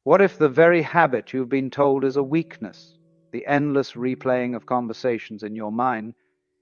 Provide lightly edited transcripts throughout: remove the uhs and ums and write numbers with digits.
What if the very habit you've been told is a weakness, the endless replaying of conversations in your mind,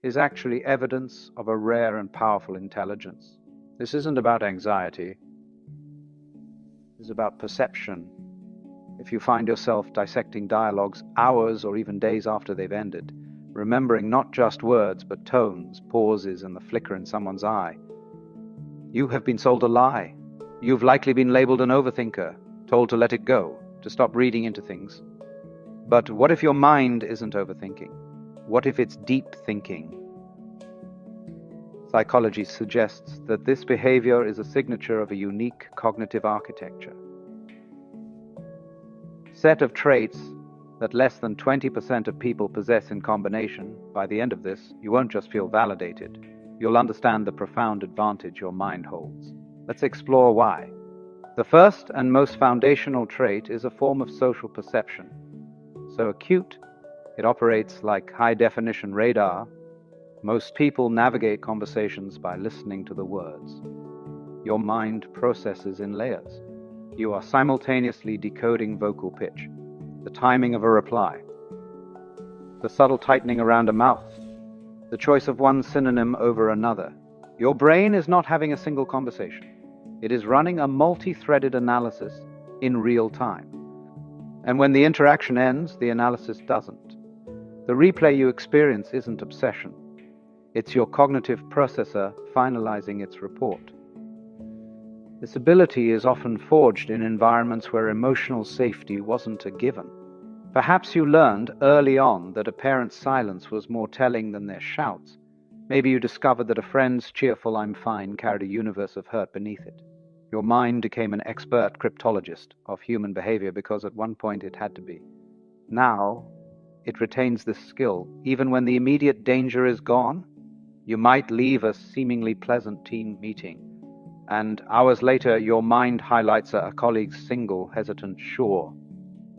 is actually evidence of a rare and powerful intelligence? This isn't about anxiety. It's about perception. If you find yourself dissecting dialogues hours or even days after they've ended, remembering not just words but tones, pauses, and the flicker in someone's eye, you have been sold a lie. You've likely been labeled an overthinker, told to let it go, to stop reading into things. But what if your mind isn't overthinking? What if it's deep thinking? Psychology suggests that this behavior is a signature of a unique cognitive architecture. Set of traits that less than 20% of people possess in combination. By the end of this, you won't just feel validated. You'll understand the profound advantage your mind holds. Let's explore why. The first and most foundational trait is a form of social perception. So acute, it operates like high-definition radar. Most people navigate conversations by listening to the words. Your mind processes in layers. You are simultaneously decoding vocal pitch, the timing of a reply, the subtle tightening around a mouth, the choice of one synonym over another. Your brain is not having a single conversation. It is running a multi-threaded analysis in real time. And when the interaction ends, the analysis doesn't. The replay you experience isn't obsession. It's your cognitive processor finalizing its report. This ability is often forged in environments where emotional safety wasn't a given. Perhaps you learned early on that a parent's silence was more telling than their shouts. Maybe you discovered that a friend's cheerful "I'm fine" carried a universe of hurt beneath it. Your mind became an expert cryptologist of human behavior because at one point it had to be. Now, it retains this skill even when the immediate danger is gone. You might leave a seemingly pleasant team meeting, and hours later your mind highlights a colleague's single, hesitant "sure,"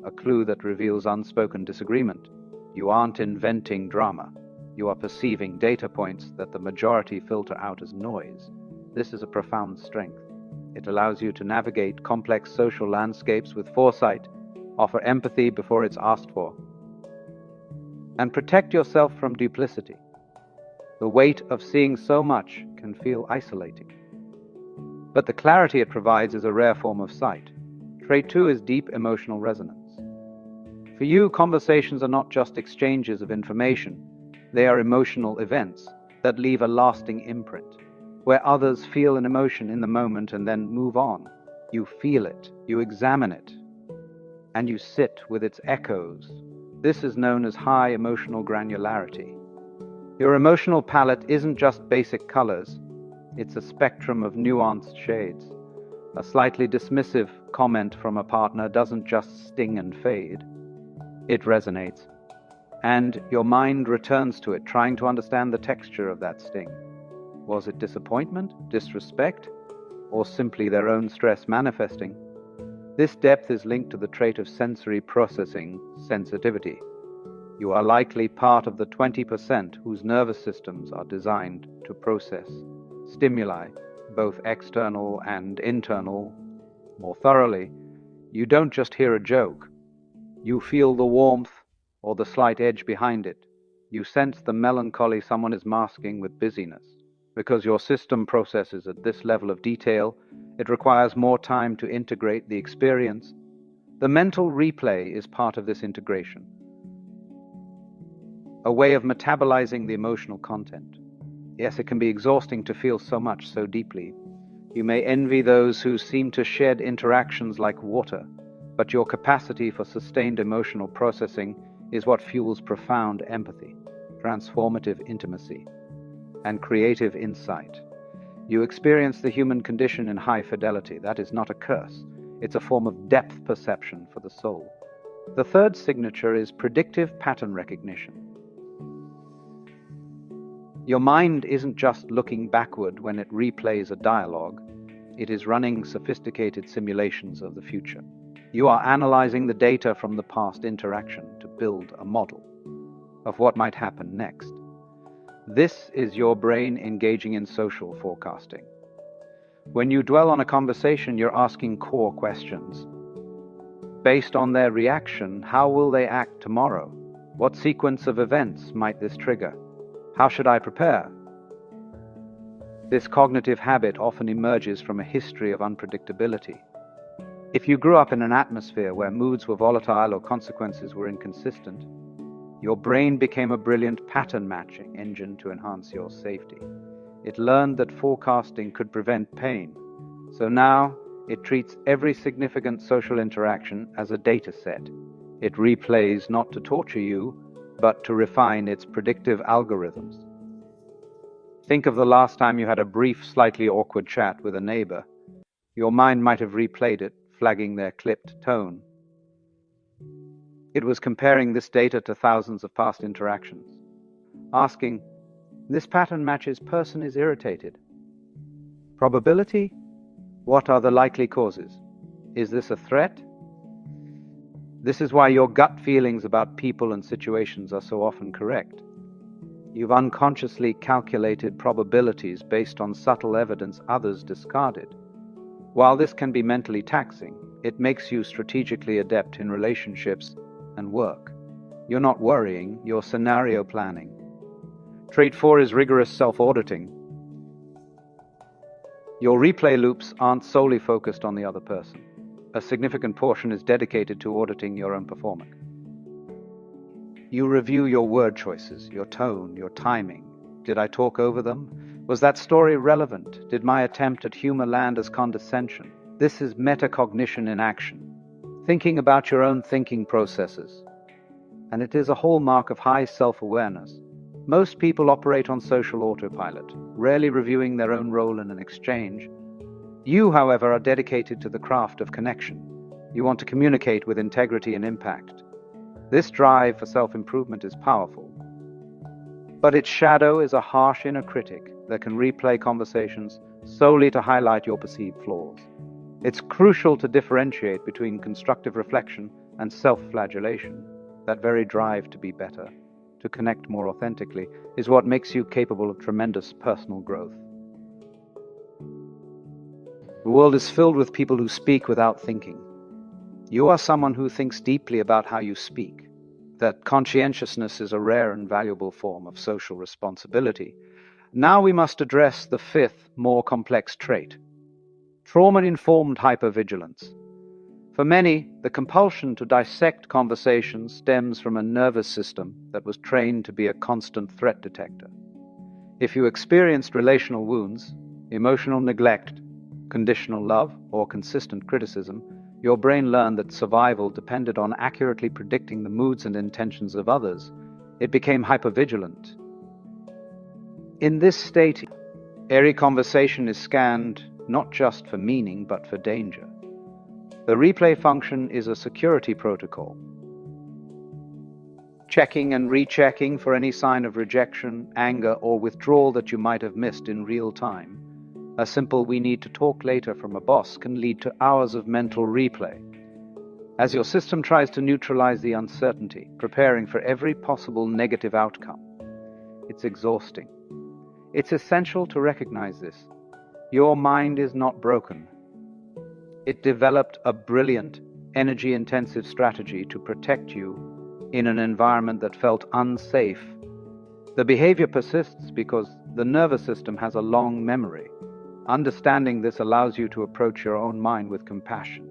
a clue that reveals unspoken disagreement. You aren't inventing drama. You are perceiving data points that the majority filter out as noise. This is a profound strength. It allows you to navigate complex social landscapes with foresight, offer empathy before it's asked for, and protect yourself from duplicity. The weight of seeing so much can feel isolating. But the clarity it provides is a rare form of sight. Trait 2 is deep emotional resonance. For you, conversations are not just exchanges of information. They are emotional events that leave a lasting imprint. Where others feel an emotion in the moment and then move on, you feel it, you examine it, and you sit with its echoes. This is known as high emotional granularity. Your emotional palette isn't just basic colors. It's a spectrum of nuanced shades. A slightly dismissive comment from a partner doesn't just sting and fade. It resonates. And your mind returns to it, trying to understand the texture of that sting. Was it disappointment, disrespect, or simply their own stress manifesting? This depth is linked to the trait of sensory processing sensitivity. You are likely part of the 20% whose nervous systems are designed to process stimuli, both external and internal, more thoroughly. You don't just hear a joke. You feel the warmth or the slight edge behind it. You sense the melancholy someone is masking with busyness. Because your system processes at this level of detail, it requires more time to integrate the experience. The mental replay is part of this integration, a way of metabolizing the emotional content. Yes, it can be exhausting to feel so much so deeply. You may envy those who seem to shed interactions like water, but your capacity for sustained emotional processing is what fuels profound empathy, transformative intimacy, and creative insight. You experience the human condition in high fidelity. That is not a curse. It's a form of depth perception for the soul. The third signature is predictive pattern recognition. Your mind isn't just looking backward when it replays a dialogue. It is running sophisticated simulations of the future. You are analyzing the data from the past interaction to build a model of what might happen next. This is your brain engaging in social forecasting. When you dwell on a conversation, you're asking core questions. Based on their reaction, how will they act tomorrow? What sequence of events might this trigger? How should I prepare? This cognitive habit often emerges from a history of unpredictability. If you grew up in an atmosphere where moods were volatile or consequences were inconsistent, your brain became a brilliant pattern-matching engine to enhance your safety. It learned that forecasting could prevent pain, so now it treats every significant social interaction as a data set. It replays not to torture you, but to refine its predictive algorithms. Think of the last time you had a brief, slightly awkward chat with a neighbor. Your mind might have replayed it, flagging their clipped tone. It was comparing this data to thousands of past interactions, asking, "This pattern matches person is irritated. Probability? What are the likely causes? Is this a threat?" This is why your gut feelings about people and situations are so often correct. You've unconsciously calculated probabilities based on subtle evidence others discarded. While this can be mentally taxing, it makes you strategically adept in relationships and work. You're not worrying, you're scenario planning. Trait 4 is rigorous self-auditing. Your replay loops aren't solely focused on the other person. A significant portion is dedicated to auditing your own performance. You review your word choices, your tone, your timing. Did I talk over them? Was that story relevant? Did my attempt at humor land as condescension? This is metacognition in action. Thinking about your own thinking processes. And it is a hallmark of high self-awareness. Most people operate on social autopilot, rarely reviewing their own role in an exchange. You, however, are dedicated to the craft of connection. You want to communicate with integrity and impact. This drive for self-improvement is powerful. But its shadow is a harsh inner critic that can replay conversations solely to highlight your perceived flaws. It's crucial to differentiate between constructive reflection and self-flagellation. That very drive to be better, to connect more authentically, is what makes you capable of tremendous personal growth. The world is filled with people who speak without thinking. You are someone who thinks deeply about how you speak. That conscientiousness is a rare and valuable form of social responsibility. Now we must address the fifth, more complex trait: trauma-informed hypervigilance. For many, the compulsion to dissect conversations stems from a nervous system that was trained to be a constant threat detector. If you experienced relational wounds, emotional neglect, conditional love, or consistent criticism, your brain learned that survival depended on accurately predicting the moods and intentions of others. It became hypervigilant. In this state, every conversation is scanned not just for meaning, but for danger. The replay function is a security protocol, checking and rechecking for any sign of rejection, anger, or withdrawal that you might have missed in real time. A simple "we need to talk later" from a boss can lead to hours of mental replay. As your system tries to neutralize the uncertainty, preparing for every possible negative outcome, it's exhausting. It's essential to recognize this. Your mind is not broken. It developed a brilliant, energy-intensive strategy to protect you in an environment that felt unsafe. The behavior persists because the nervous system has a long memory. Understanding this allows you to approach your own mind with compassion.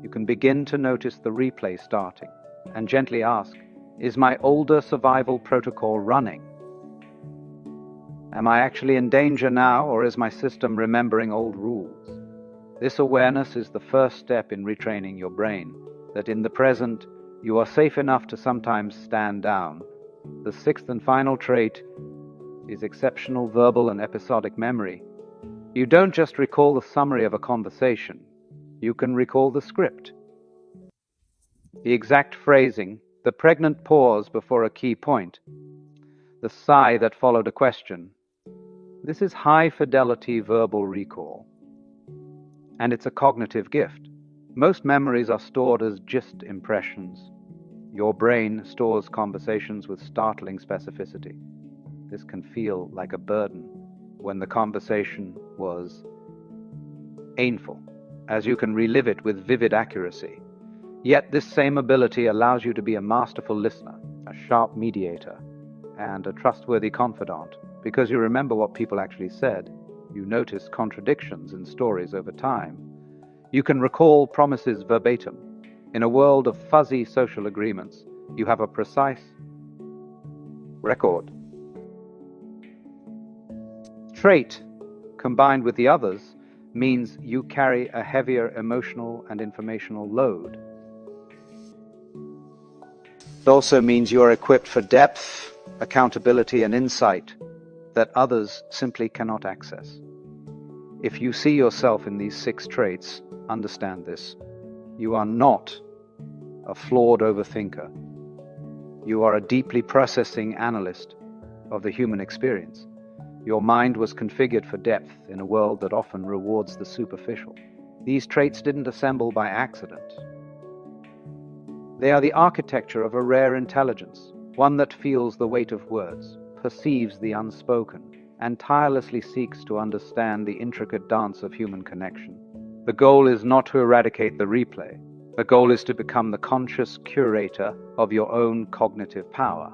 You can begin to notice the replay starting and gently ask, is my older survival protocol running? Am I actually in danger now, or is my system remembering old rules? This awareness is the first step in retraining your brain, that in the present, you are safe enough to sometimes stand down. The sixth and final trait is exceptional verbal and episodic memory. You don't just recall the summary of a conversation, you can recall the script. The exact phrasing, the pregnant pause before a key point, the sigh that followed a question. This is high-fidelity verbal recall. And it's a cognitive gift. Most memories are stored as gist impressions. Your brain stores conversations with startling specificity. This can feel like a burden when the conversation was painful, as you can relive it with vivid accuracy. Yet this same ability allows you to be a masterful listener, a sharp mediator, and a trustworthy confidant, because you remember what people actually said. You notice contradictions in stories over time. You can recall promises verbatim. In a world of fuzzy social agreements, you have a precise record. Trait, combined with the others, means you carry a heavier emotional and informational load. It also means you are equipped for depth, accountability, and insight that others simply cannot access. If you see yourself in these 6 traits, understand this. You are not a flawed overthinker. You are a deeply processing analyst of the human experience. Your mind was configured for depth in a world that often rewards the superficial. These traits didn't assemble by accident. They are the architecture of a rare intelligence, one that feels the weight of words, perceives the unspoken, and tirelessly seeks to understand the intricate dance of human connection. The goal is not to eradicate the replay. The goal is to become the conscious curator of your own cognitive power,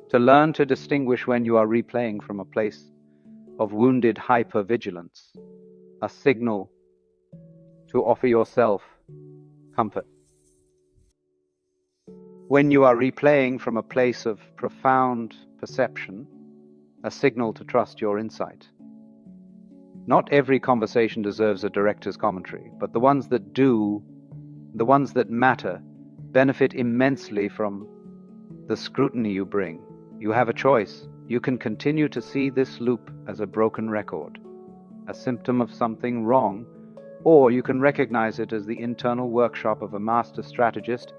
to learn to distinguish when you are replaying from a place of wounded hypervigilance, a signal to offer yourself comfort. When you are replaying from a place of profound perception, a signal to trust your insight. Not every conversation deserves a director's commentary, but the ones that do, the ones that matter, benefit immensely from the scrutiny you bring. You have a choice. You can continue to see this loop as a broken record, a symptom of something wrong, or you can recognize it as the internal workshop of a master strategist,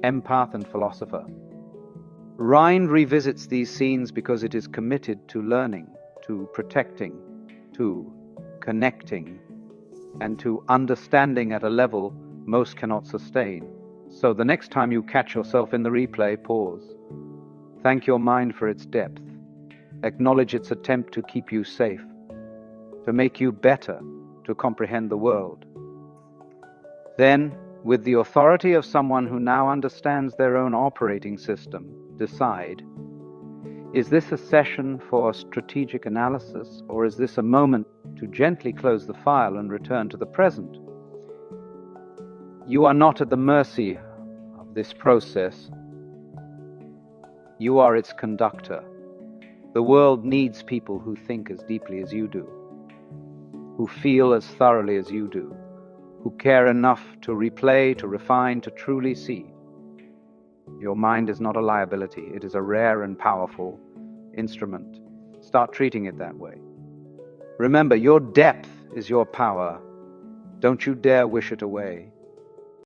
empath, and philosopher. Rind revisits these scenes because it is committed to learning, to protecting, to connecting, and to understanding at a level most cannot sustain. So the next time you catch yourself in the replay, pause. Thank your mind for its depth. Acknowledge its attempt to keep you safe, to make you better, to comprehend the world. Then, with the authority of someone who now understands their own operating system, decide, is this a session for strategic analysis, or is this a moment to gently close the file and return to the present? You are not at the mercy of this process. You are its conductor. The world needs people who think as deeply as you do, who feel as thoroughly as you do, who care enough to replay, to refine, to truly see. Your mind is not a liability. It is a rare and powerful instrument. Start treating it that way. Remember, your depth is your power. Don't you dare wish it away.